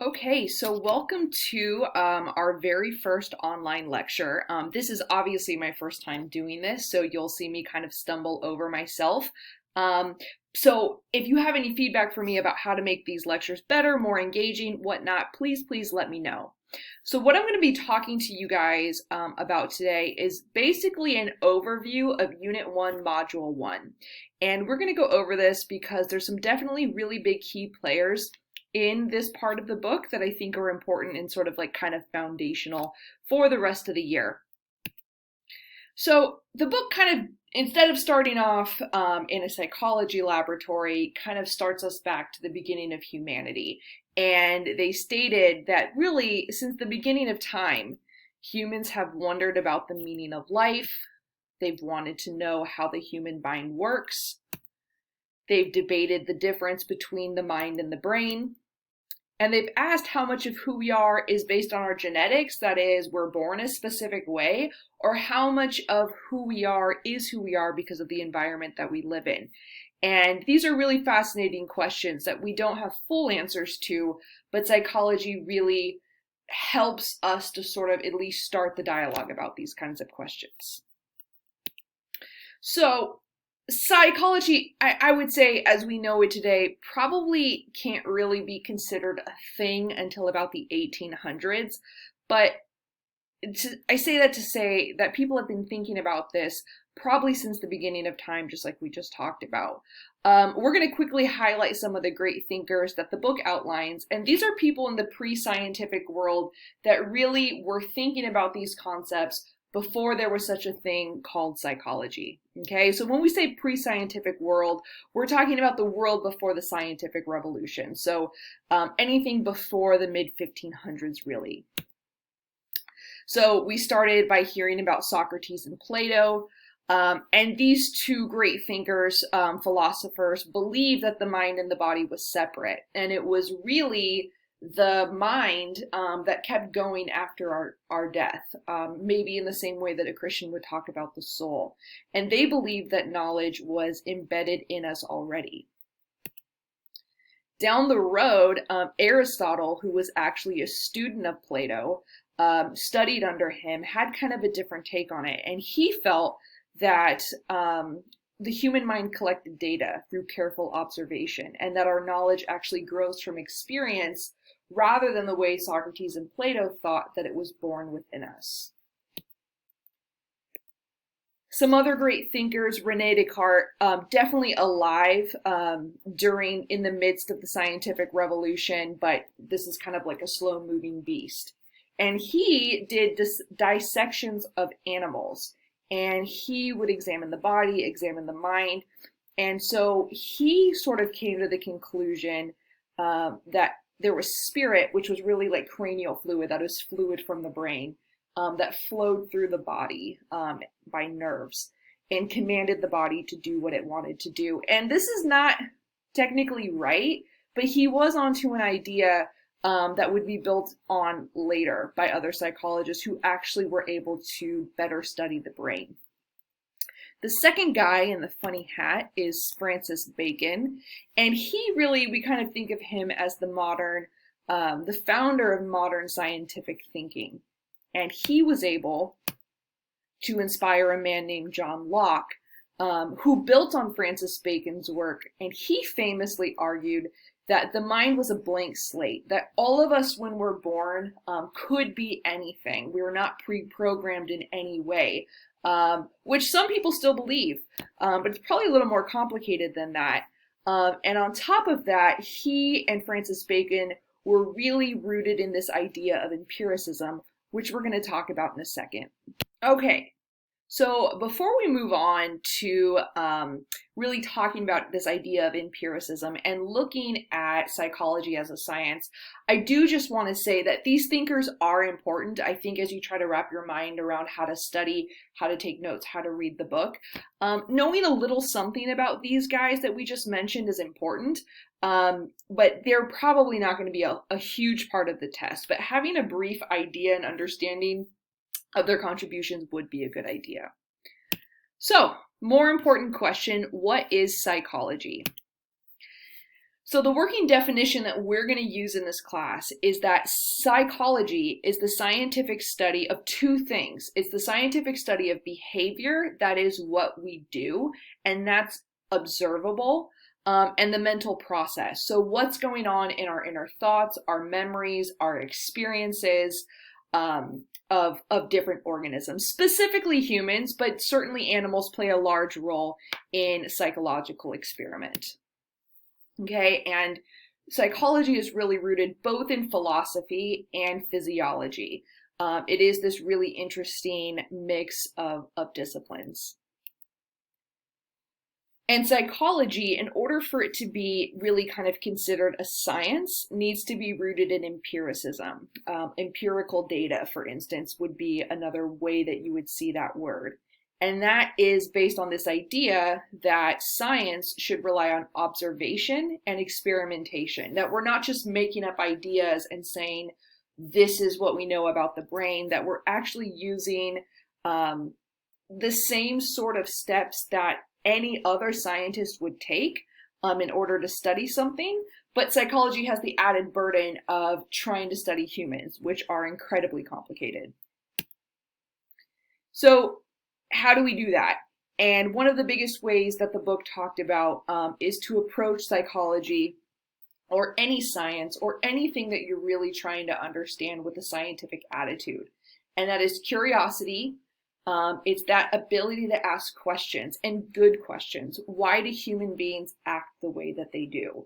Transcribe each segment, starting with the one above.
Okay, so welcome to our very first online lecture. This is obviously my first time doing this, so you'll see me kind of stumble over myself. Um, so if you have any feedback for me about how to make these lectures better, more engaging, whatnot, please let me know. So what I'm going to be talking to you guys about today is basically an overview of Unit 1, Module 1. And we're going to go over this because there's some definitely really big key players in this part of the book that I think are important and sort of like kind of foundational for the rest of the year. So the book kind of, instead of starting off in a psychology laboratory, kind of starts us back to the beginning of humanity. And they stated that really, since the beginning of time, humans have wondered about the meaning of life. They've wanted to know how the human mind works. They've debated the difference between the mind and the brain. And they've asked how much of who we are is based on our genetics, that is, we're born a specific way, or how much of who we are is who we are because of the environment that we live in. And these are really fascinating questions that we don't have full answers to, but psychology really helps us to sort of at least start the dialogue about these kinds of questions. So, psychology, I would say, as we know it today, probably can't really be considered a thing until about the 1800s. But I say that to say that people have been thinking about this probably since the beginning of time, just like we just talked about. We're going to quickly highlight some of the great thinkers that the book outlines. And these are people in the pre-scientific world that really were thinking about these concepts before there was such a thing called psychology. Okay, so when we say pre-scientific world, we're talking about the world before the scientific revolution. So anything before the mid-1500s, really. So we started by hearing about Socrates and Plato. And these two great thinkers, philosophers, believed that the mind and the body was separate. And it was really the mind that kept going after our death, maybe in the same way that a Christian would talk about the soul. And they believed that knowledge was embedded in us already. Down the road, Aristotle, who was actually a student of Plato, studied under him, had kind of a different take on it. And he felt that the human mind collected data through careful observation, and that our knowledge actually grows from experience rather than the way Socrates and Plato thought that it was born within us. Some other great thinkers, Rene Descartes, definitely alive in the midst of the scientific revolution, but this is kind of like a slow-moving beast. And he did dissections of animals, and he would examine the body, examine the mind, and so he sort of came to the conclusion that there was spirit, which was really like cranial fluid, that is fluid from the brain, that flowed through the body by nerves and commanded the body to do what it wanted to do. And this is not technically right, but he was onto an idea that would be built on later by other psychologists who actually were able to better study the brain. The second guy in the funny hat is Francis Bacon, and he really, we kind of think of him as the founder of modern scientific thinking. And he was able to inspire a man named John Locke, who built on Francis Bacon's work, and he famously argued that the mind was a blank slate, that all of us when we're born could be anything. We were not pre-programmed in any way, which some people still believe, but it's probably a little more complicated than that. And on top of that, he and Francis Bacon were really rooted in this idea of empiricism, which we're going to talk about in a second. Okay. So before we move on to really talking about this idea of empiricism and looking at psychology as a science, I do just want to say that these thinkers are important, I think, as you try to wrap your mind around how to study, how to take notes, how to read the book. Knowing a little something about these guys that we just mentioned is important, but they're probably not going to be a huge part of the test. But having a brief idea and understanding of their contributions would be a good idea. So, more important question, what is psychology? So the working definition that we're going to use in this class is that psychology is the scientific study of two things. It's the scientific study of behavior, that is what we do, and that's observable, and the mental process. So what's going on in our inner thoughts, our memories, our experiences, of different organisms, specifically humans, but certainly animals play a large role in psychological experiment. Okay, and psychology is really rooted both in philosophy and physiology. It is this really interesting mix of disciplines. And psychology, in order for it to be really kind of considered a science, needs to be rooted in empiricism. Empirical data, for instance, would be another way that you would see that word. And that is based on this idea that science should rely on observation and experimentation, that we're not just making up ideas and saying, this is what we know about the brain, that we're actually using the same sort of steps that any other scientist would take in order to study something, but psychology has the added burden of trying to study humans, which are incredibly complicated. So how do we do that? And one of the biggest ways that the book talked about is to approach psychology or any science or anything that you're really trying to understand with a scientific attitude. And that is curiosity. It's that ability to ask questions, and good questions. Why do human beings act the way that they do?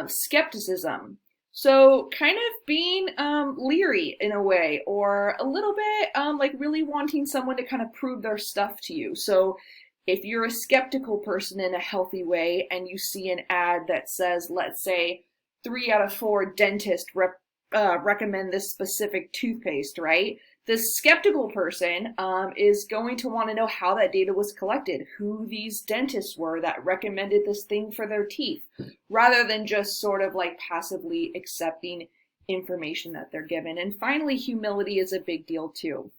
Skepticism. So kind of being leery in a way, or a little bit like really wanting someone to kind of prove their stuff to you. So if you're a skeptical person in a healthy way and you see an ad that says, let's say, 3 out of 4 dentists recommend this specific toothpaste, right? The skeptical person is going to want to know how that data was collected, who these dentists were that recommended this thing for their teeth, rather than just sort of like passively accepting information that they're given. And finally, humility is a big deal too.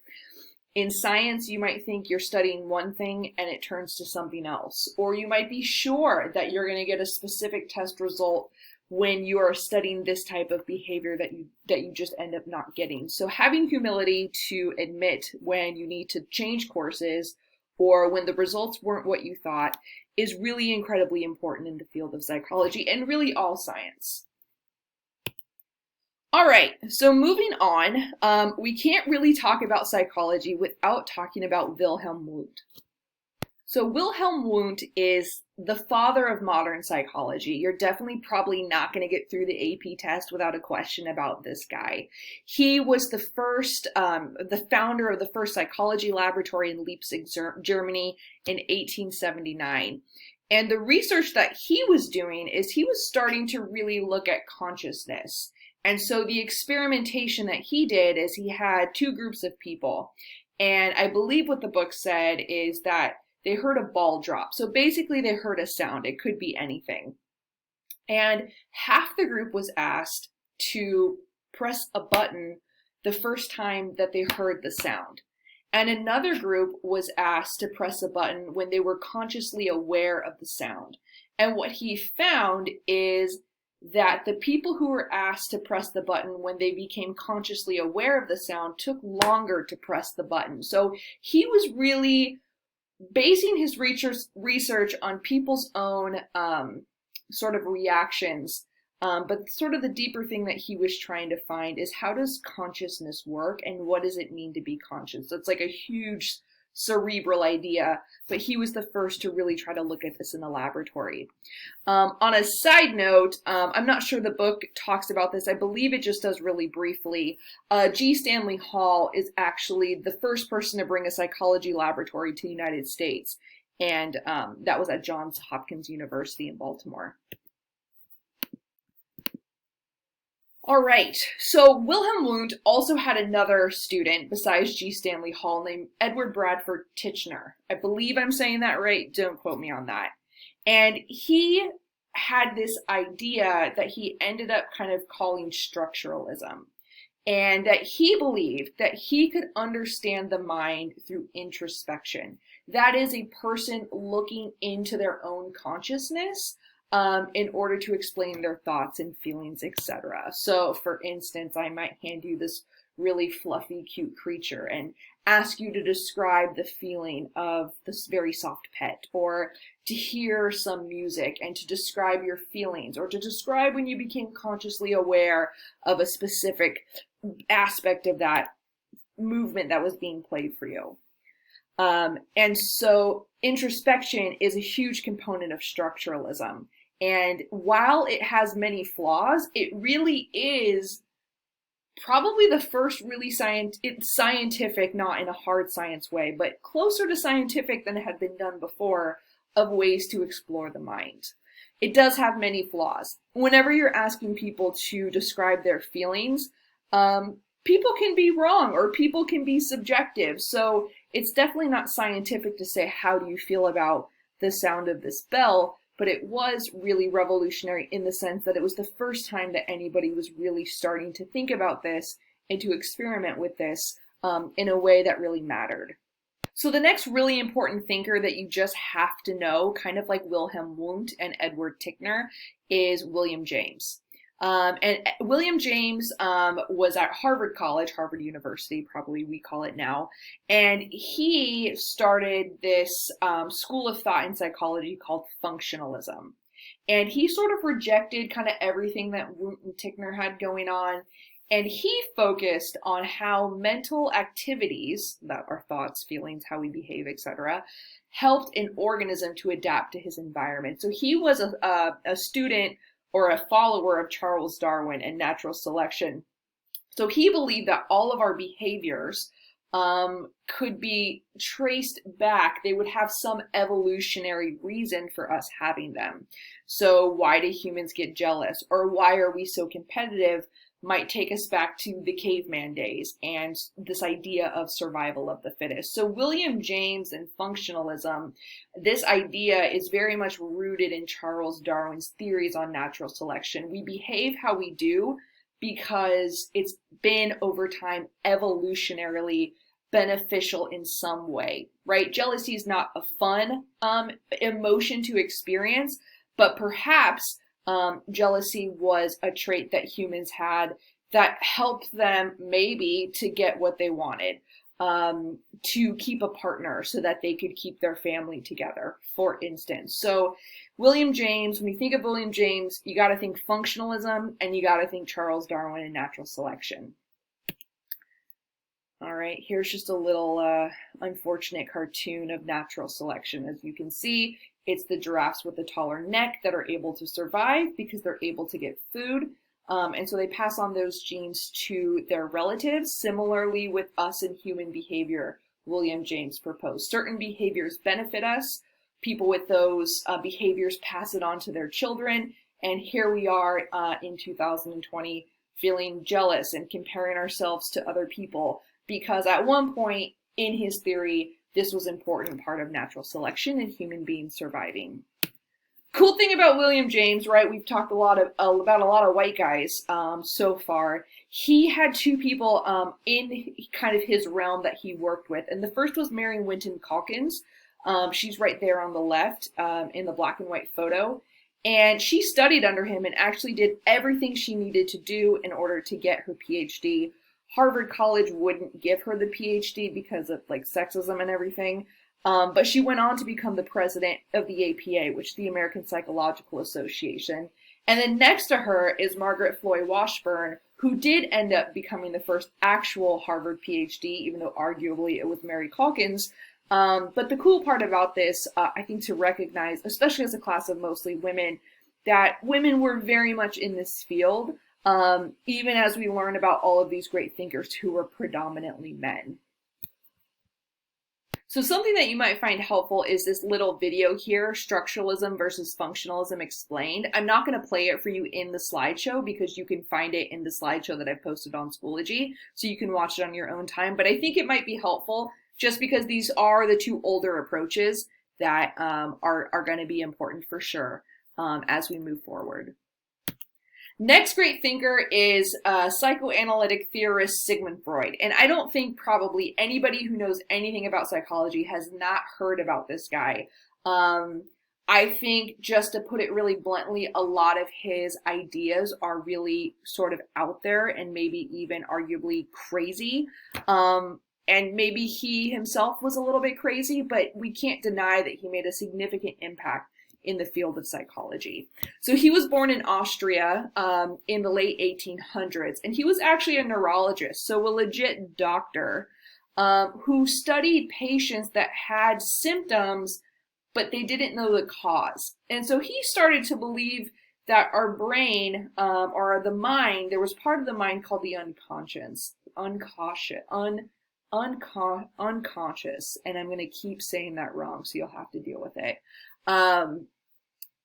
In science, you might think you're studying one thing and it turns to something else, or you might be sure that you're going to get a specific test result when you are studying this type of behavior that you just end up not getting. So having humility to admit when you need to change courses or when the results weren't what you thought is really incredibly important in the field of psychology and really all science. All right, so moving on, we can't really talk about psychology without talking about Wilhelm Wundt. So Wilhelm Wundt is the father of modern psychology. You're definitely probably not going to get through the AP test without a question about this guy. He was the founder of the first psychology laboratory in Leipzig, Germany in 1879. And the research that he was doing is he was starting to really look at consciousness. And so the experimentation that he did is he had 2 groups of people. And I believe what the book said is that they heard a ball drop. So basically they heard a sound. It could be anything. And half the group was asked to press a button the first time that they heard the sound. And another group was asked to press a button when they were consciously aware of the sound. And what he found is that the people who were asked to press the button when they became consciously aware of the sound took longer to press the button. So he was really basing his research on people's own sort of reactions, but sort of the deeper thing that he was trying to find is how does consciousness work and what does it mean to be conscious? So it's like a huge cerebral idea, but he was the first to really try to look at this in the laboratory. On a side note, I'm not sure the book talks about this. I believe it just does really briefly. G. Stanley Hall is actually the first person to bring a psychology laboratory to the United States, and that was at Johns Hopkins University in Baltimore. All right, so Wilhelm Wundt also had another student besides G. Stanley Hall named Edward Bradford Titchener. I believe I'm saying that right, don't quote me on that. And he had this idea that he ended up kind of calling structuralism, and that he believed that he could understand the mind through introspection. That is a person looking into their own consciousness in order to explain their thoughts and feelings, etc. So, for instance, I might hand you this really fluffy, cute creature and ask you to describe the feeling of this very soft pet, or to hear some music and to describe your feelings, or to describe when you became consciously aware of a specific aspect of that movement that was being played for you. And so introspection is a huge component of structuralism. And while it has many flaws, it really is probably the first really scientific, not in a hard science way, but closer to scientific than had been done before, of ways to explore the mind. It does have many flaws. Whenever you're asking people to describe their feelings, people can be wrong or people can be subjective. So it's definitely not scientific to say, how do you feel about the sound of this bell? But it was really revolutionary in the sense that it was the first time that anybody was really starting to think about this and to experiment with this in a way that really mattered. So the next really important thinker that you just have to know, kind of like Wilhelm Wendt and Edward Titchener, is William James. And William James was at Harvard College, Harvard University, probably we call it now, and he started this school of thought in psychology called functionalism. And he sort of rejected kind of everything that Wendt and Titchener had going on, and he focused on how mental activities, that are thoughts, feelings, how we behave, etc., helped an organism to adapt to his environment. So he was a student or a follower of Charles Darwin and natural selection. So he believed that all of our behaviors could be traced back. They would have some evolutionary reason for us having them. So why do humans get jealous, or why are we so competitive, might take us back to the caveman days and this idea of survival of the fittest. So William James and functionalism, this idea is very much rooted in Charles Darwin's theories on natural selection. We behave how we do because it's been over time evolutionarily beneficial in some way, right? Jealousy is not a fun emotion to experience, but perhaps jealousy was a trait that humans had that helped them maybe to get what they wanted, to keep a partner so that they could keep their family together, for instance. So William James, when you think of William James, you got to think functionalism and you got to think Charles Darwin and natural selection. All right, here's just a little unfortunate cartoon of natural selection. As you can see, it's the giraffes with the taller neck that are able to survive because they're able to get food. And so they pass on those genes to their relatives. Similarly with us and human behavior, William James proposed. Certain behaviors benefit us. People with those behaviors pass it on to their children. And here we are in 2020 feeling jealous and comparing ourselves to other people, because at one point in his theory, this was an important part of natural selection and human beings surviving. Cool thing about William James, right? We've talked about a lot of white guys so far. He had two people in kind of his realm that he worked with. And the first was Mary Winton Calkins. She's right there on the left in the black and white photo. And she studied under him and actually did everything she needed to do in order to get her PhD. Harvard College wouldn't give her the PhD because of like sexism and everything. But she went on to become the president of the APA, which is the American Psychological Association. And then next to her is Margaret Floy Washburn, who did end up becoming the first actual Harvard PhD, even though arguably it was Mary Calkins. But the cool part about this, I think, to recognize, especially as a class of mostly women, that women were very much in this field, even as we learn about all of these great thinkers who were predominantly men. So something that you might find helpful is this little video here, Structuralism versus Functionalism Explained. I'm not going to play it for you in the slideshow because you can find it in the slideshow that I posted on Schoology, so you can watch it on your own time. But I think it might be helpful just because these are the two older approaches that are going to be important for sure as we move forward. Next great thinker is psychoanalytic theorist Sigmund Freud. And I don't think probably anybody who knows anything about psychology has not heard about this guy. I think, just to put it really bluntly, a lot of his ideas are really sort of out there and maybe even arguably crazy. And maybe he himself was a little bit crazy, but we can't deny that he made a significant impact in the field of psychology. So he was born in Austria in the late 1800s, and he was actually a neurologist, so a legit doctor who studied patients that had symptoms, but they didn't know the cause. And so he started to believe that our brain, or the mind, there was part of the mind called the unconscious, and I'm going to keep saying that wrong, so you'll have to deal with it,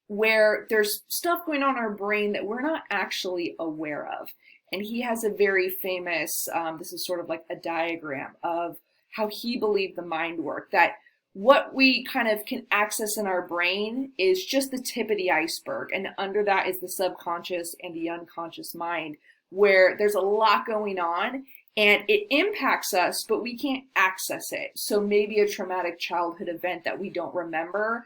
where there's stuff going on in our brain that we're not actually aware of. And he has a very famous, this is sort of like a diagram of how he believed the mind worked, that what we kind of can access in our brain is just the tip of the iceberg. And under that is the subconscious and the unconscious mind, where there's a lot going on and it impacts us, but we can't access it. So maybe a traumatic childhood event that we don't remember,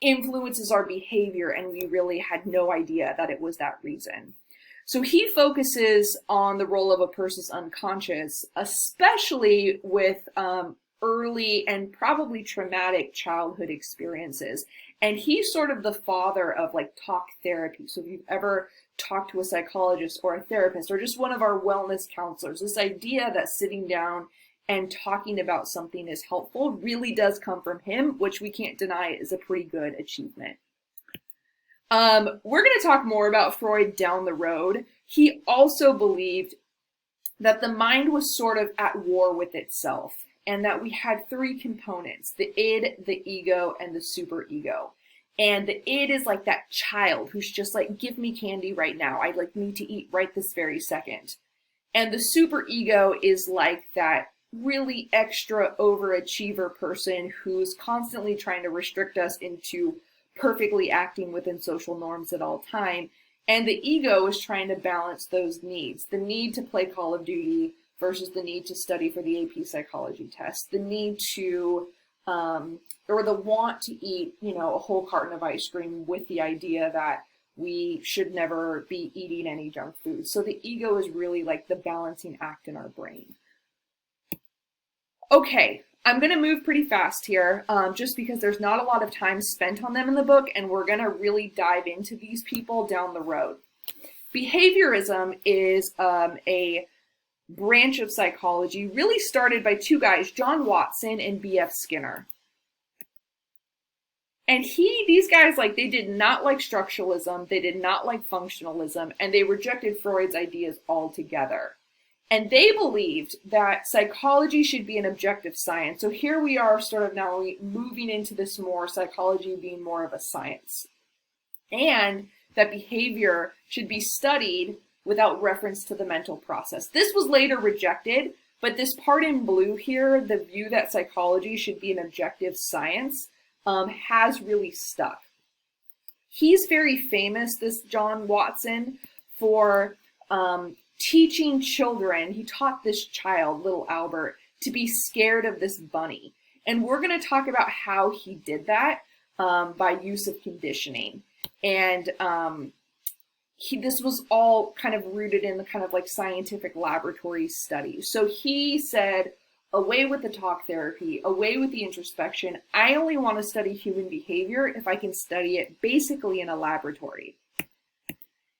influences our behavior, and we really had no idea that it was that reason. So he focuses on the role of a person's unconscious, especially with early and probably traumatic childhood experiences. And he's sort of the father of like talk therapy. So if you've ever talked to a psychologist or a therapist or just one of our wellness counselors, this idea that sitting down and talking about something is helpful really does come from him, which we can't deny is a pretty good achievement. We're going to talk more about Freud down the road. He also believed that the mind was sort of at war with itself, and that we had three components: the id, the ego, and the superego. And the id is like that child who's just like, give me candy right now. I need to eat right this very second. And the superego is like that really extra overachiever person who's constantly trying to restrict us into perfectly acting within social norms at all time. And the ego is trying to balance those needs: the need to play Call of Duty versus the need to study for the AP psychology test, the need to, or the want to eat, a whole carton of ice cream, with the idea that we should never be eating any junk food. So the ego is really like the balancing act in our brain. Okay, I'm going to move pretty fast here, just because there's not a lot of time spent on them in the book, and we're going to really dive into these people down the road. Behaviorism is a branch of psychology really started by two guys, John Watson and B.F. Skinner. And these guys, they did not like structuralism, they did not like functionalism, and they rejected Freud's ideas altogether. And they believed that psychology should be an objective science. So here we are sort of now moving into this more psychology being more of a science. And that behavior should be studied without reference to the mental process. This was later rejected, but this part in blue here, the view that psychology should be an objective science, has really stuck. He's very famous, this John Watson, for teaching children. He taught this child, little Albert, to be scared of this bunny. And we're going to talk about how he did that by use of conditioning. And this was all kind of rooted in the kind of like scientific laboratory studies. So he said, away with the talk therapy, away with the introspection. I only want to study human behavior if I can study it basically in a laboratory.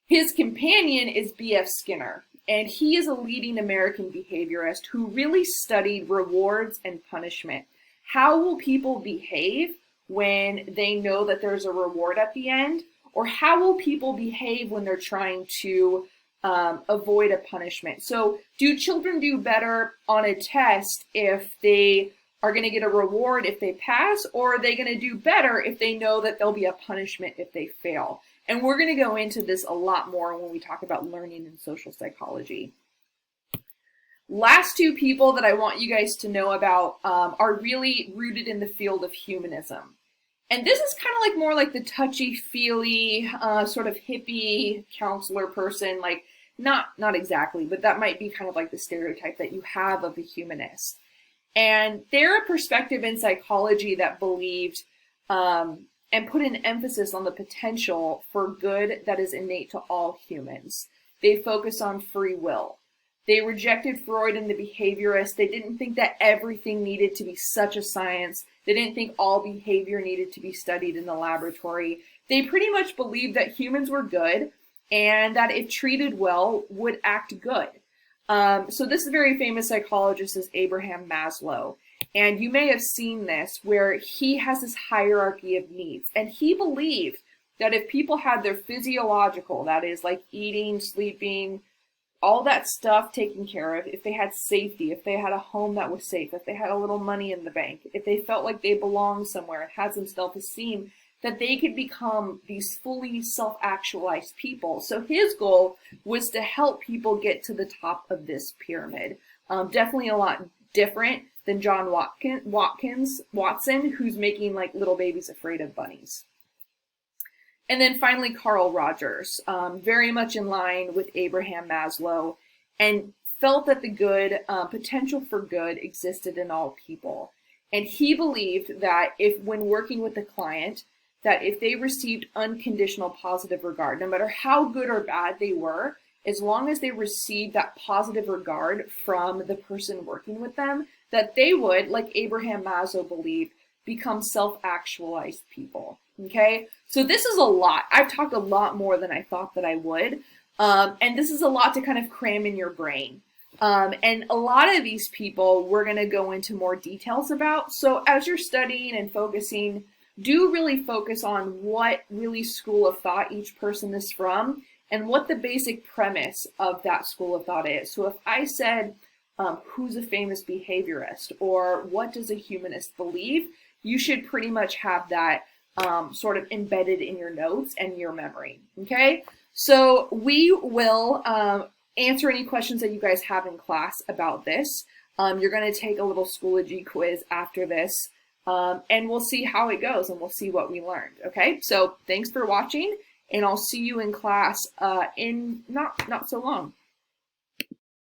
His companion is B.F. Skinner, and he is a leading American behaviorist who really studied rewards and punishment. How will people behave when they know that there's a reward at the end? Or how will people behave when they're trying to avoid a punishment? So do children do better on a test if they are going to get a reward if they pass, or are they going to do better if they know that there'll be a punishment if they fail? And we're going to go into this a lot more when we talk about learning and social psychology. Last two people that I want you guys to know about are really rooted in the field of humanism. And this is kind of like more like the touchy-feely, sort of hippie counselor person, like not exactly, but that might be kind of like the stereotype that you have of the humanist. And they're a perspective in psychology that believed and put an emphasis on the potential for good that is innate to all humans. They focus on free will. They rejected Freud and the behaviorists. They didn't think that everything needed to be such a science. They didn't think all behavior needed to be studied in the laboratory. They pretty much believed that humans were good and that if treated well, would act good. So this very famous psychologist is Abraham Maslow. And you may have seen this where he has this hierarchy of needs. And he believed that if people had their physiological, that is like eating, sleeping, all that stuff taken care of, if they had safety, if they had a home that was safe, if they had a little money in the bank, if they felt like they belonged somewhere and had some self-esteem, that they could become these fully self-actualized people. So his goal was to help people get to the top of this pyramid. Definitely a lot different than John Watson, who's making like little babies afraid of bunnies. And then finally, Carl Rogers, very much in line with Abraham Maslow, and felt that the good, potential for good existed in all people. And he believed that when working with a client, that if they received unconditional positive regard, no matter how good or bad they were, as long as they received that positive regard from the person working with them, that they would, like Abraham Maslow believed, become self-actualized people. Okay, so this is a lot. I've talked a lot more than I thought that I would, and this is a lot to kind of cram in your brain. And a lot of these people we're going to go into more details about. So as you're studying and focusing, do really focus on what really school of thought each person is from and what the basic premise of that school of thought is. So if I said, who's a famous behaviorist, or what does a humanist believe, you should pretty much have that sort of embedded in your notes and your memory, okay? So we will answer any questions that you guys have in class about this. You're going to take a little Schoology quiz after this, and we'll see how it goes, and we'll see what we learned, okay? So thanks for watching, and I'll see you in class in not so long.